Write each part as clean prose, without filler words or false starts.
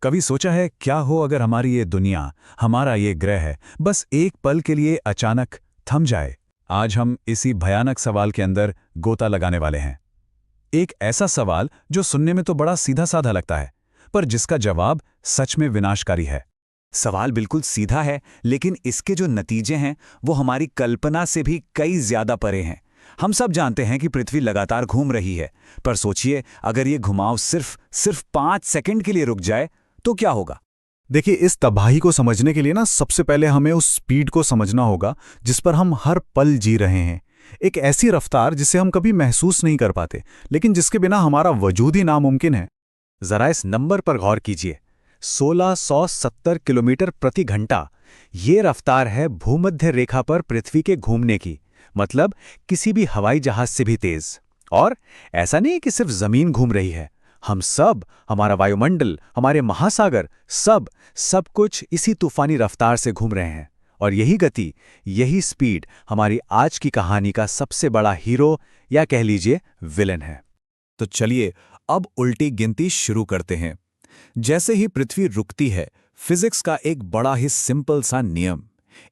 कभी सोचा है क्या हो अगर हमारी ये दुनिया, हमारा ये ग्रह बस एक पल के लिए अचानक थम जाए? आज हम इसी भयानक सवाल के अंदर गोता लगाने वाले हैं। एक ऐसा सवाल जो सुनने में तो बड़ा सीधा साधा लगता है, पर जिसका जवाब सच में विनाशकारी है। सवाल बिल्कुल सीधा है, लेकिन इसके जो नतीजे हैं वो हमारी कल्पना से भी कई ज्यादा परे हैं। हम सब जानते हैं कि पृथ्वी लगातार घूम रही है, पर सोचिए अगर ये घुमाव सिर्फ 5 सेकंड के लिए रुक जाए तो क्या होगा। देखिए, इस तबाही को समझने के लिए सबसे पहले हमें उस स्पीड को समझना होगा जिस पर हम हर पल जी रहे हैं। एक ऐसी रफ्तार जिसे हम कभी महसूस नहीं कर पाते, लेकिन जिसके बिना हमारा वजूद ही नामुमकिन है। जरा इस नंबर पर गौर कीजिए, 1670 किलोमीटर प्रति घंटा। ये रफ्तार है भूमध्य रेखा पर पृथ्वी के घूमने की, मतलब किसी भी हवाई जहाज से भी तेज। और ऐसा नहीं कि सिर्फ जमीन घूम रही है, हम सब, हमारा वायुमंडल, हमारे महासागर, सब कुछ इसी तूफानी रफ्तार से घूम रहे हैं। और यही गति, यही स्पीड हमारी आज की कहानी का सबसे बड़ा हीरो या कह लीजिए विलेन है। तो चलिए अब उल्टी गिनती शुरू करते हैं। जैसे ही पृथ्वी रुकती है, फिजिक्स का एक बड़ा ही सिंपल सा नियम,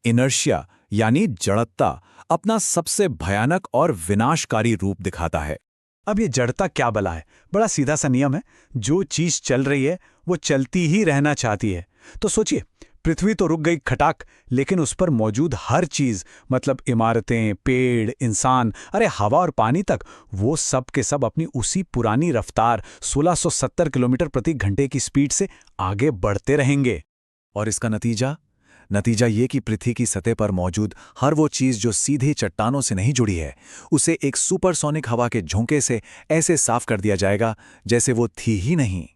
इनर्शिया यानी जड़ता, अपना सबसे भयानक और विनाशकारी रूप दिखाता है। अब ये जड़ता क्या बला है? बड़ा सीधा सा नियम है, जो चीज चल रही है वो चलती ही रहना चाहती है। तो सोचिए, पृथ्वी तो रुक गई खटाक, लेकिन उस पर मौजूद हर चीज, मतलब इमारतें, पेड़, इंसान, अरे हवा और पानी तक, वो सब के सब अपनी उसी पुरानी रफ्तार 1670 किलोमीटर प्रति घंटे की स्पीड से आगे बढ़ते रहेंगे। और इसका नतीजा ये कि पृथ्वी की सतह पर मौजूद हर वो चीज जो सीधे चट्टानों से नहीं जुड़ी है, उसे एक सुपरसोनिक हवा के झोंके से ऐसे साफ कर दिया जाएगा जैसे वो थी ही नहीं।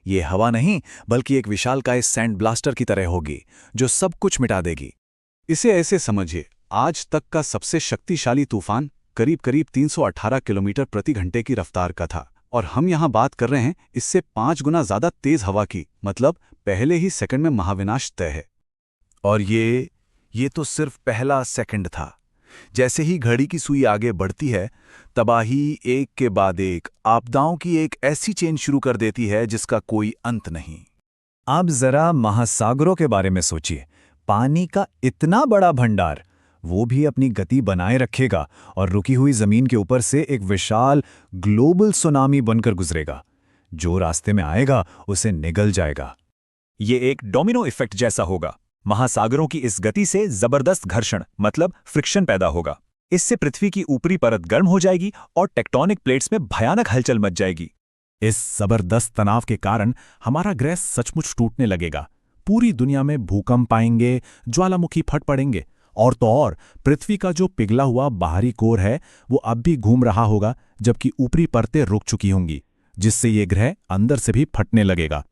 ये हवा नहीं, बल्कि एक विशालकाय सैंड ब्लास्टर की तरह होगी जो सब कुछ मिटा देगी। इसे ऐसे समझिए, आज तक का सबसे शक्तिशाली तूफान करीब 318 किलोमीटर प्रति घंटे की रफ्तार का था, और हम यहाँ बात कर रहे हैं इससे 5 गुना ज्यादा तेज हवा की, मतलब पहले ही सेकंड में महाविनाश तय है। और ये तो सिर्फ पहला सेकंड था। जैसे ही घड़ी की सुई आगे बढ़ती है, तबाही एक के बाद एक, आपदाओं की एक ऐसी चेन शुरू कर देती है जिसका कोई अंत नहीं। आप जरा महासागरों के बारे में सोचिए। पानी का इतना बड़ा भंडार, वो भी अपनी गति बनाए रखेगा और रुकी हुई जमीन के ऊपर से एक विशाल ग्लोबल सुनामी बनकर गुजरेगा। जो रास्ते में आएगा उसे निगल जाएगा। ये एक डोमिनो इफेक्ट जैसा होगा। महासागरों की इस गति से जबरदस्त घर्षण, मतलब फ्रिक्शन पैदा होगा। इससे पृथ्वी की ऊपरी परत गर्म हो जाएगी और टेक्टोनिक प्लेट्स में भयानक हलचल मच जाएगी। इस जबरदस्त तनाव के कारण हमारा ग्रह सचमुच टूटने लगेगा। पूरी दुनिया में भूकंप आएंगे, ज्वालामुखी फट पड़ेंगे, और तो और पृथ्वी का जो पिघला हुआ बाहरी कोर है वो अब भी घूम रहा होगा, जबकि ऊपरी परतें रुक चुकी होंगी, जिससे ये ग्रह अंदर से भी फटने लगेगा।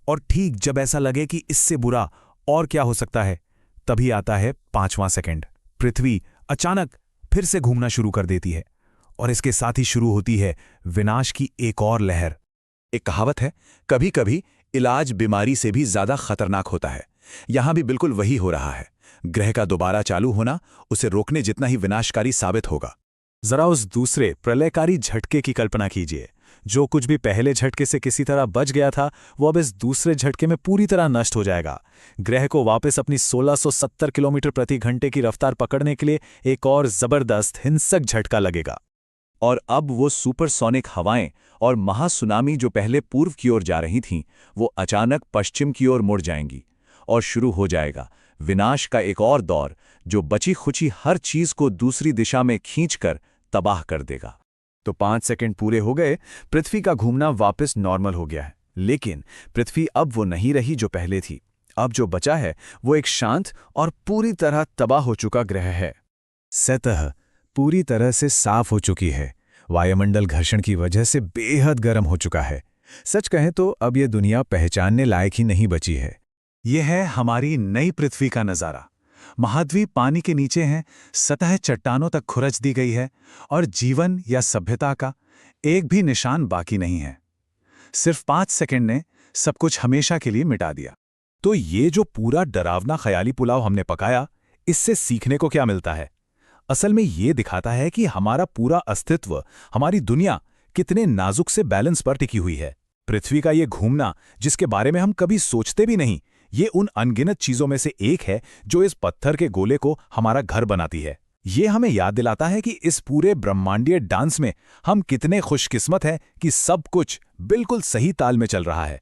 और ठीक जब ऐसा लगे कि इससे बुरा और क्या हो सकता है, तभी आता है 5वां सेकंड। पृथ्वी अचानक फिर से घूमना शुरू कर देती है, और इसके साथ ही शुरू होती है विनाश की एक और लहर। एक कहावत है, कभी कभी इलाज बीमारी से भी ज्यादा खतरनाक होता है। यहां भी बिल्कुल वही हो रहा है। ग्रह का दोबारा चालू होना उसे रोकने जितना ही विनाशकारी साबित होगा। जरा उस दूसरे प्रलयकारी झटके की कल्पना कीजिए। जो कुछ भी पहले झटके से किसी तरह बच गया था, वो अब इस दूसरे झटके में पूरी तरह नष्ट हो जाएगा। ग्रह को वापस अपनी 1670 किलोमीटर प्रति घंटे की रफ्तार पकड़ने के लिए एक और जबरदस्त हिंसक झटका लगेगा। और अब वो सुपरसोनिक हवाएं और महासुनामी जो पहले पूर्व की ओर जा रही थीं, वो अचानक पश्चिम की ओर मुड़ जाएंगी, और शुरू हो जाएगा विनाश का एक और दौर जो बची खुची हर चीज को दूसरी दिशा में खींचकर तबाह कर देगा। तो 5 सेकंड पूरे हो गए, पृथ्वी का घूमना वापस नॉर्मल हो गया है। लेकिन पृथ्वी अब वो नहीं रही जो पहले थी। अब जो बचा है वो एक शांत और पूरी तरह तबाह हो चुका ग्रह है। सतह पूरी तरह से साफ हो चुकी है। वायुमंडल घर्षण की वजह से बेहद गर्म हो चुका है। सच कहें तो अब ये दुनिया पहचानने लायक ही नहीं बची है। यह है हमारी नई पृथ्वी का नज़ारा। महाद्वीप पानी के नीचे हैं, सतह चट्टानों तक खुरच दी गई है, और जीवन या सभ्यता का एक भी निशान बाकी नहीं है। सिर्फ 5 सेकंड ने सब कुछ हमेशा के लिए मिटा दिया। तो ये जो पूरा डरावना ख्याली पुलाव हमने पकाया, इससे सीखने को क्या मिलता है? असल में ये दिखाता है कि हमारा पूरा अस्तित्व, हमारी दुनिया कितने नाजुक से बैलेंस पर टिकी हुई है। पृथ्वी का ये घूमना, जिसके बारे में हम कभी सोचते भी नहीं, ये उन अनगिनत चीजों में से एक है जो इस पत्थर के गोले को हमारा घर बनाती है। ये हमें याद दिलाता है कि इस पूरे ब्रह्मांडीय डांस में हम कितने खुशकिस्मत हैं कि सब कुछ बिल्कुल सही ताल में चल रहा है।